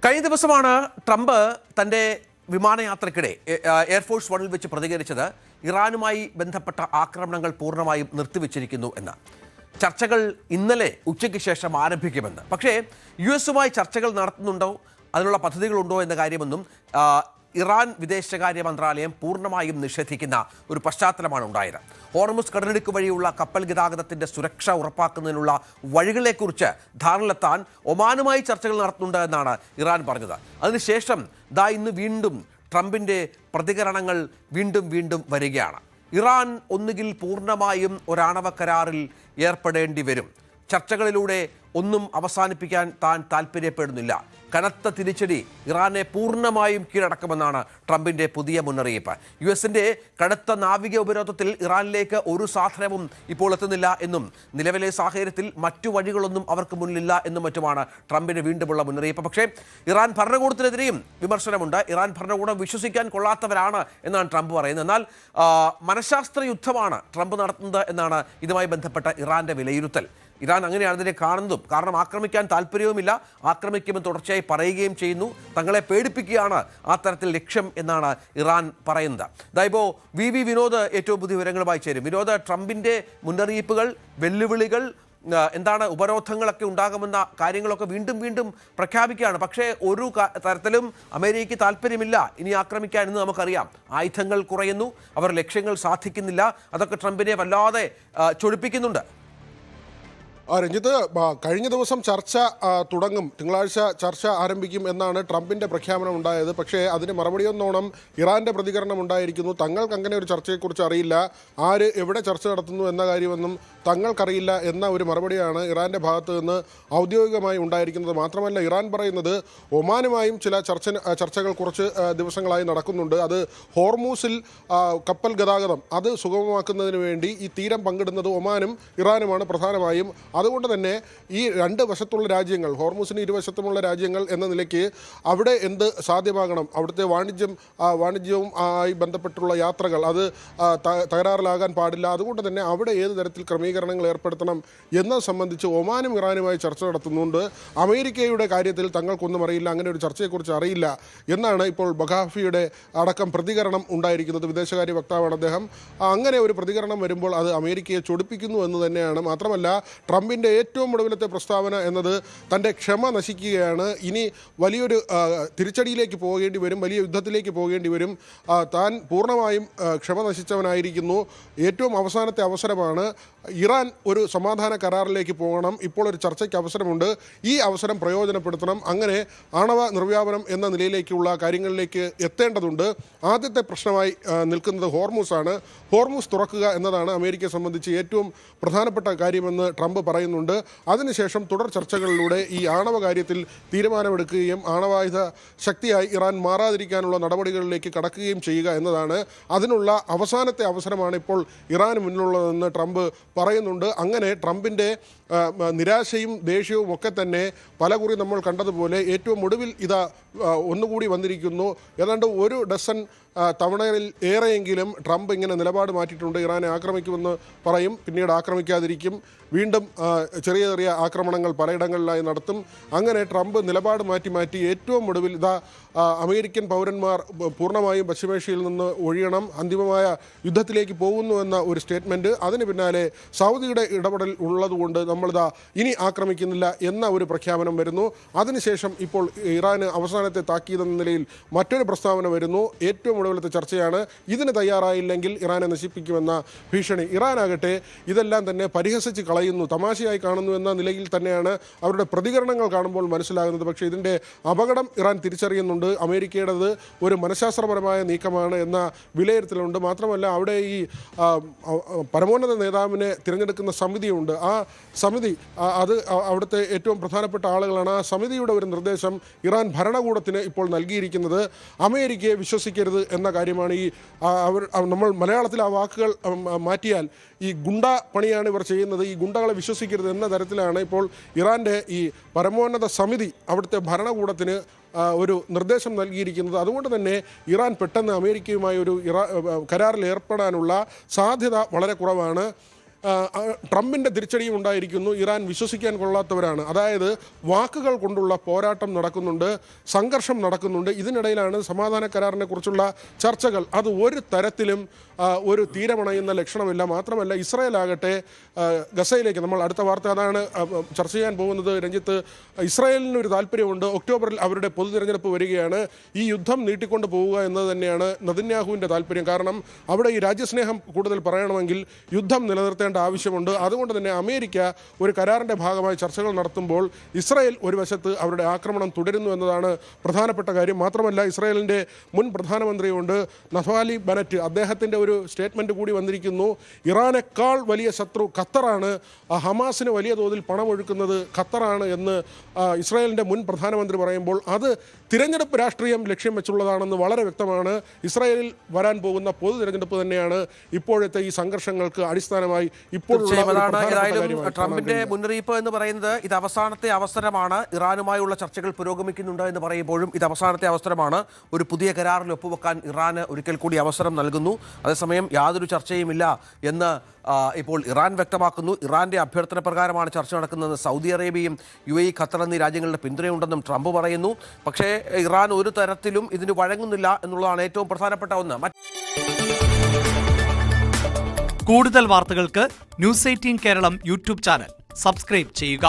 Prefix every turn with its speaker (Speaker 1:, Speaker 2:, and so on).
Speaker 1: കഴിഞ്ഞ ദിവസമാണ് ട്രംപ് തൻ്റെ വിമാനയാത്രയ്ക്കിടെ എയർഫോഴ്സ് വണ്ണിൽ വെച്ച് പ്രതികരിച്ചത് ഇറാനുമായി ബന്ധപ്പെട്ട ആക്രമണങ്ങൾ പൂർണ്ണമായും നിർത്തിവെച്ചിരിക്കുന്നു എന്ന്. ചർച്ചകൾ ഇന്നലെ ഉച്ചയ്ക്ക് ശേഷം ആരംഭിക്കുമെന്ന്. പക്ഷേ US-ഉമായി ചർച്ചകൾ നടത്തുന്നുണ്ടോ, അതിനുള്ള പദ്ധതികളുണ്ടോ എന്ന കാര്യമൊന്നും ഇറാൻ വിദേശകാര്യ മന്ത്രാലയം പൂർണ്ണമായും നിഷേധിക്കുന്ന ഒരു പശ്ചാത്തലമാണ് ഉണ്ടായത്. ഹോർമുസ് കടലിടുക്ക് വഴിയുള്ള കപ്പൽ ഗതാഗതത്തിൻ്റെ സുരക്ഷ ഉറപ്പാക്കുന്നതിനുള്ള വഴികളെക്കുറിച്ച് ധാരണയിലെത്താൻ ഒമാനുമായി ചർച്ചകൾ നടത്തുന്നുണ്ട് എന്നാണ് ഇറാൻ പറഞ്ഞത്. അതിനുശേഷം ഇന്ന് വീണ്ടും ട്രംപിൻ്റെ പ്രതികരണങ്ങൾ വീണ്ടും വരികയാണ്. ഇറാൻ ഒന്നുകിൽ പൂർണ്ണമായും ഒരാണവ കരാറിൽ ഏർപ്പെടേണ്ടി വരും, ചർച്ചകളിലൂടെ ഒന്നും അവസാനിപ്പിക്കാൻ താൻ താല്പര്യപ്പെടുന്നില്ല, കനത്ത തിരിച്ചടി ഇറാനെ പൂർണ്ണമായും കീഴടക്കുമെന്നാണ് ട്രംപിൻ്റെ പുതിയ മുന്നറിയിപ്പ്. US-ൻ്റെ കടുത്ത നാവിക ഉപരോധത്തിൽ ഇറാനിലേക്ക് ഒരു സാധനവും ഇപ്പോൾ എത്തുന്നില്ല എന്നും നിലവിലെ സാഹചര്യത്തിൽ മറ്റു വഴികളൊന്നും അവർക്ക് മുന്നിലില്ല എന്നും മറ്റുമാണ് ട്രംപിന് വീണ്ടുമുള്ള മുന്നറിയിപ്പ്. പക്ഷേ ഇറാൻ ഭരണകൂടത്തിനെതിരെയും വിമർശനമുണ്ട്. ഇറാൻ ഭരണകൂടം വിശ്വസിക്കാൻ കൊള്ളാത്തവരാണ് എന്നാണ് ട്രംപ് പറയുന്നത്. എന്നാൽ മനഃശാസ്ത്ര യുദ്ധമാണ് ട്രംപ് നടത്തുന്നത് എന്നാണ് ഇതുമായി ബന്ധപ്പെട്ട ഇറാൻ്റെ വിലയിരുത്തൽ. ഇറാൻ അങ്ങനെയാണ് ഇതിനെ കാണുന്നതും. കാരണം ആക്രമിക്കാൻ താല്പര്യവുമില്ല, ആക്രമിക്കുമെന്ന് തുടർച്ചയായി പറയുകയും ചെയ്യുന്നു. തങ്ങളെ പേടിപ്പിക്കുകയാണ് ആ തരത്തിൽ ലക്ഷ്യം എന്നാണ് ഇറാൻ പറയുന്നത്. ഇപ്പോൾ വി വിനോദ് ഏറ്റവും പുതിയ വിവരങ്ങളുമായി ചേരും. വിനോദ്, ട്രംപിൻ്റെ മുന്നറിയിപ്പുകൾ, വെല്ലുവിളികൾ എന്താണ്, ഉപരോധങ്ങളൊക്കെ ഉണ്ടാകുമെന്ന കാര്യങ്ങളൊക്കെ വീണ്ടും പ്രഖ്യാപിക്കുകയാണ്. പക്ഷേ ഒരു തരത്തിലും അമേരിക്കയ്ക്ക് താല്പര്യമില്ല ഇനി ആക്രമിക്കാൻ എന്ന് നമുക്കറിയാം. ആയുധങ്ങൾ കുറയുന്നു, അവർ ലക്ഷ്യങ്ങൾ സാധിക്കുന്നില്ല. അതൊക്കെ ട്രംപിനെ വല്ലാതെ ചൊടിപ്പിക്കുന്നുണ്ട്.
Speaker 2: രഞ്ജിത്ത്, കഴിഞ്ഞ ദിവസം ചർച്ച തുടങ്ങും, തിങ്കളാഴ്ച ചർച്ച ആരംഭിക്കും എന്നാണ് ട്രംപിൻ്റെ പ്രഖ്യാപനം ഉണ്ടായത്. പക്ഷേ അതിന് മറുപടിയൊന്നോണം ഇറാൻ്റെ പ്രതികരണം ഉണ്ടായിരിക്കുന്നു. തങ്ങൾക്ക് അങ്ങനെ ഒരു ചർച്ചയെക്കുറിച്ച് അറിയില്ല, ആര് എവിടെ ചർച്ച നടത്തുന്നു എന്ന കാര്യമൊന്നും തങ്ങൾക്കറിയില്ല എന്ന ഒരു മറുപടിയാണ് ഇറാൻ്റെ ഭാഗത്ത് നിന്ന് ഔദ്യോഗികമായി ഉണ്ടായിരിക്കുന്നത്. മാത്രമല്ല ഇറാൻ പറയുന്നത് ഒമാനുമായും ചില ചർച്ചകൾ കുറച്ച് ദിവസങ്ങളായി നടക്കുന്നുണ്ട്. അത് ഹോർമൂസിൽ കപ്പൽ ഗതാഗതം അത് സുഗമമാക്കുന്നതിന് വേണ്ടി ഈ തീരം പങ്കിടുന്നത് ഒമാനും ഇറാനുമാണ് പ്രധാനമായും. അതുകൊണ്ട് തന്നെ ഈ രണ്ട് വശത്തുള്ള രാജ്യങ്ങൾ, ഹോർമൂസിന് ഇരുവശത്തുമുള്ള രാജ്യങ്ങൾ എന്ന നിലയ്ക്ക് അവിടെ എന്ത് സാധ്യമാകണം, അവിടുത്തെ വാണിജ്യവും ആയി ബന്ധപ്പെട്ടുള്ള യാത്രകൾ അത് തകരാറിലാകാൻ പാടില്ല. അതുകൊണ്ട് തന്നെ അവിടെ ഏത് തരത്തിൽ ക്രമീകരണങ്ങൾ ഏർപ്പെടുത്തണം എന്നത് സംബന്ധിച്ച് ഒമാനും ഇറാനുമായി ചർച്ച നടത്തുന്നുണ്ട്. അമേരിക്കയുടെ കാര്യത്തിൽ തങ്ങൾക്കൊന്നും അറിയില്ല, അങ്ങനെ ഒരു ചർച്ചയെക്കുറിച്ച് അറിയില്ല എന്നാണ് ഇപ്പോൾ ബഖാഫിയുടെ അടക്കം പ്രതികരണം ഉണ്ടായിരിക്കുന്നത്. വിദേശകാര്യ വക്താവാണ് അദ്ദേഹം. അങ്ങനെ ഒരു പ്രതികരണം വരുമ്പോൾ അത് അമേരിക്കയെ ചൊടിപ്പിക്കുന്നു എന്ന് തന്നെയാണ്. മാത്രമല്ല ട്രംപിൻ്റെ ഏറ്റവും ഒടുവിലത്തെ പ്രസ്താവന എന്നത് തൻ്റെ ക്ഷമ നശിക്കുകയാണ്, ഇനി വലിയൊരു തിരിച്ചടിയിലേക്ക് പോകേണ്ടി വരും, വലിയ യുദ്ധത്തിലേക്ക് പോകേണ്ടി വരും, താൻ പൂർണ്ണമായും ക്ഷമ നശിച്ചവനായിരിക്കുന്നു, ഏറ്റവും അവസാനത്തെ അവസരമാണ്, ഇറാൻ ഒരു സമാധാന കരാറിലേക്ക് പോകണം, ഇപ്പോൾ ഒരു ചർച്ചയ്ക്ക് അവസരമുണ്ട്, ഈ അവസരം പ്രയോജനപ്പെടുത്തണം, അങ്ങനെ ആണവ നിർവ്യാപനം എന്ന നിലയിലേക്കുള്ള കാര്യങ്ങളിലേക്ക് എത്തേണ്ടതുണ്ട്. ആദ്യത്തെ പ്രശ്നമായി നിൽക്കുന്നത് ഹോർമൂസാണ്. ഹോർമൂസ് തുറക്കുക എന്നതാണ് അമേരിക്കയെ സംബന്ധിച്ച് ഏറ്റവും പ്രധാനപ്പെട്ട കാര്യമെന്ന് ട്രംപ് പറയുന്നുണ്ട്. അതിനുശേഷം തുടർ ചർച്ചകളിലൂടെ ഈ ആണവ കാര്യത്തിൽ തീരുമാനമെടുക്കുകയും ആണവായുധ ശക്തിയായി ഇറാൻ മാറാതിരിക്കാനുള്ള നടപടികളിലേക്ക് കടക്കുകയും ചെയ്യുക എന്നതാണ്. അതിനുള്ള അവസാനത്തെ അവസരമാണ് ഇപ്പോൾ ഇറാന് മുന്നിലുള്ളതെന്ന് ട്രംപ് പറയുന്നുണ്ട്. അങ്ങനെ ട്രംപിൻ്റെ നിരാശയും ദേഷ്യവും ഒക്കെ തന്നെ പലകുറി നമ്മൾ കണ്ടതുപോലെ ഏറ്റവും ഒടുവിൽ ഒന്നുകൂടി വന്നിരിക്കുന്നു. ഏതാണ്ട് ഒരു ഡസൻ തവണയിൽ ഏറെയെങ്കിലും ട്രംപ് ഇങ്ങനെ നിലപാട് മാറ്റിയിട്ടുണ്ട്. ഇറാനെ ആക്രമിക്കുമെന്ന് പറയും, പിന്നീട് ആക്രമിക്കാതിരിക്കും, വീണ്ടും ചെറിയ ആക്രമണങ്ങൾ പലയിടങ്ങളിലായി നടത്തും. അങ്ങനെ ട്രംപ് നിലപാട് മാറ്റി ഏറ്റവും ഒടുവിൽ അമേരിക്കൻ പൗരന്മാർ പൂർണ്ണമായും പശ്ചിമേഷ്യയിൽ നിന്ന് ഒഴിയണം, അന്തിമമായ യുദ്ധത്തിലേക്ക് പോകുന്നുവെന്ന ഒരു സ്റ്റേറ്റ്മെൻറ്റ്. അതിന് പിന്നാലെ സൗദിയുടെ ഇടപെടൽ ഉള്ളതുകൊണ്ട് ഇനി ആക്രമിക്കുന്നില്ല എന്ന ഒരു പ്രഖ്യാപനം വരുന്നു. അതിനുശേഷം ഇപ്പോൾ ഇറാന് അവസാനത്തെ താക്കീതെന്ന നിലയിൽ മറ്റൊരു പ്രസ്താവന വരുന്നു. ഏറ്റവും ഒടുവിലത്തെ ചർച്ചയാണ്, ഇതിന് തയ്യാറായില്ലെങ്കിൽ ഇറാനെ നശിപ്പിക്കുമെന്ന ഭീഷണി. ഇറാനാകട്ടെ ഇതെല്ലാം തന്നെ പരിഹസിച്ച് കളയുന്നു, തമാശയായി കാണുന്നു എന്ന നിലയിൽ തന്നെയാണ് അവരുടെ പ്രതികരണങ്ങൾ കാണുമ്പോൾ മനസ്സിലാകുന്നത്. പക്ഷേ ഇതിൻ്റെ അപകടം ഇറാൻ തിരിച്ചറിയുന്നുണ്ട്. അമേരിക്കയുടേത് ഒരു മനഃശാസ്ത്രപരമായ നീക്കമാണ് എന്ന വിലയിരുത്തലുണ്ട്. മാത്രമല്ല അവിടെ ഈ പരമോന്നത നേതാവിനെ തിരഞ്ഞെടുക്കുന്ന സമിതിയുണ്ട്. ആ സമിതി അത് അവിടുത്തെ ഏറ്റവും പ്രധാനപ്പെട്ട ആളുകളാണ്. ആ സമിതിയുടെ ഒരു നിർദ്ദേശം ഇറാൻ ഭരണകൂടത്തിന് ഇപ്പോൾ നൽകിയിരിക്കുന്നത് അമേരിക്കയെ വിശ്വസിക്കരുത് എന്ന കാര്യമാണ്. നമ്മൾ മലയാളത്തിൽ ആ വാക്കുകൾ മാറ്റിയാൽ ഈ ഗുണ്ട പണിയാണ് ഇവർ ചെയ്യുന്നത്, ഈ ഗുണ്ടകളെ വിശ്വസിക്കരുത് എന്ന തരത്തിലാണ് ഇപ്പോൾ ഇറാൻ്റെ ഈ പരമോന്നത സമിതി അവിടുത്തെ ഭരണകൂടത്തിന് ഒരു നിർദ്ദേശം നൽകിയിരിക്കുന്നത്. അതുകൊണ്ട് തന്നെ ഇറാൻ പെട്ടെന്ന് അമേരിക്കയുമായി ഒരു കരാറിൽ ഏർപ്പെടാനുള്ള സാധ്യത വളരെ കുറവാണ്. ട്രംപിൻ്റെ തിരിച്ചടിയും ഉണ്ടായിരിക്കുന്നു. ഇറാൻ വിശ്വസിക്കാൻ കൊള്ളാത്തവരാണ്. അതായത് വാക്കുകൾ കൊണ്ടുള്ള പോരാട്ടം നടക്കുന്നുണ്ട്, സംഘർഷം നടക്കുന്നുണ്ട്. ഇതിനിടയിലാണ് സമാധാന കരാറിനെ കുറിച്ചുള്ള ചർച്ചകൾ. അത് ഒരു തരത്തിലും ഒരു തീരമണയുന്ന ലക്ഷണമില്ല. മാത്രമല്ല ഇസ്രായേൽ ആകട്ടെ ഗസയിലേക്ക്, നമ്മൾ അടുത്ത വാർത്ത അതാണ് ചർച്ച ചെയ്യാൻ പോകുന്നത് രഞ്ജിത്ത്. ഇസ്രായേലിന് ഒരു താല്പര്യമുണ്ട്. ഒക്ടോബറിൽ അവരുടെ പൊതു തിരഞ്ഞെടുപ്പ് വരികയാണ്. ഈ യുദ്ധം നീട്ടിക്കൊണ്ട് പോവുക എന്നത് തന്നെയാണ് നെതന്യാഹുവിൻ്റെ താല്പര്യം. കാരണം അവിടെ ഈ രാജ്യസ്നേഹം കൂടുതൽ പറയണമെങ്കിൽ യുദ്ധം നിലനിർത്തേണ്ട ആവശ്യമുണ്ട്. അതുകൊണ്ട് തന്നെ അമേരിക്ക ഒരു കരാറിൻ്റെ ഭാഗമായി ചർച്ചകൾ നടത്തുമ്പോൾ ഇസ്രായേൽ ഒരു വശത്ത് അവരുടെ ആക്രമണം തുടരുന്നു എന്നതാണ് പ്രധാനപ്പെട്ട കാര്യം. മാത്രമല്ല ഇസ്രായേലിൻ്റെ മുൻ പ്രധാനമന്ത്രിയുണ്ട് നഫ്താലി ബെനറ്റ്. അദ്ദേഹത്തിൻ്റെ ഒരു സ്റ്റേറ്റ്മെൻറ്റ് കൂടി വന്നിരിക്കുന്നു. ഇറാനേക്കാൾ വലിയ ശത്രു ഖത്തറാണ്, ഹമാസിന് വലിയ തോതിൽ പണമൊഴുക്കുന്നത് ഖത്തറാണ് എന്ന് ഇസ്രായേലിൻ്റെ മുൻ പ്രധാനമന്ത്രി പറയുമ്പോൾ അത് തിരഞ്ഞെടുപ്പ് രാഷ്ട്രീയം ലക്ഷ്യം വെച്ചുള്ളതാണെന്ന് വളരെ വ്യക്തമാണ്. ഇസ്രായേലിൽ വരാൻ പോകുന്ന പൊതു തിരഞ്ഞെടുപ്പ് തന്നെയാണ് ഇപ്പോഴത്തെ ഈ സംഘർഷങ്ങൾക്ക് അടിസ്ഥാനമായി
Speaker 1: ട്രംപിന്റെ മുന്നറിയിപ്പ് എന്ന് പറയുന്നത് ഇത് അവസാനത്തെ അവസരമാണ്. ഇറാനുമായുള്ള ചർച്ചകൾ പുരോഗമിക്കുന്നുണ്ട് എന്ന് പറയുമ്പോഴും ഇത് അവസാനത്തെ അവസരമാണ്. ഒരു പുതിയ കരാറിൽ ഒപ്പുവെക്കാൻ ഇറാന് ഒരിക്കൽ കൂടി അവസരം നൽകുന്നു. അതേസമയം യാതൊരു ചർച്ചയുമില്ല എന്ന് ഇപ്പോൾ ഇറാൻ വ്യക്തമാക്കുന്നു. ഇറാന്റെ അഭ്യർത്ഥന പ്രകാരമാണ് ചർച്ച നടക്കുന്നത്. സൗദി അറേബ്യയും UAE, ഖത്തർ എന്നീ രാജ്യങ്ങളുടെ പിന്തുണയുണ്ടെന്നും ട്രംപ് പറയുന്നു. പക്ഷേ ഇറാൻ ഒരു തരത്തിലും ഇതിന് വഴങ്ങുന്നില്ല എന്നുള്ളതാണ് ഏറ്റവും പ്രധാനപ്പെട്ട ഒന്ന്.
Speaker 3: കൂടുതൽ വാർത്തകൾക്ക് News 18 Keralam YouTube channel subscribe ചെയ്യുക.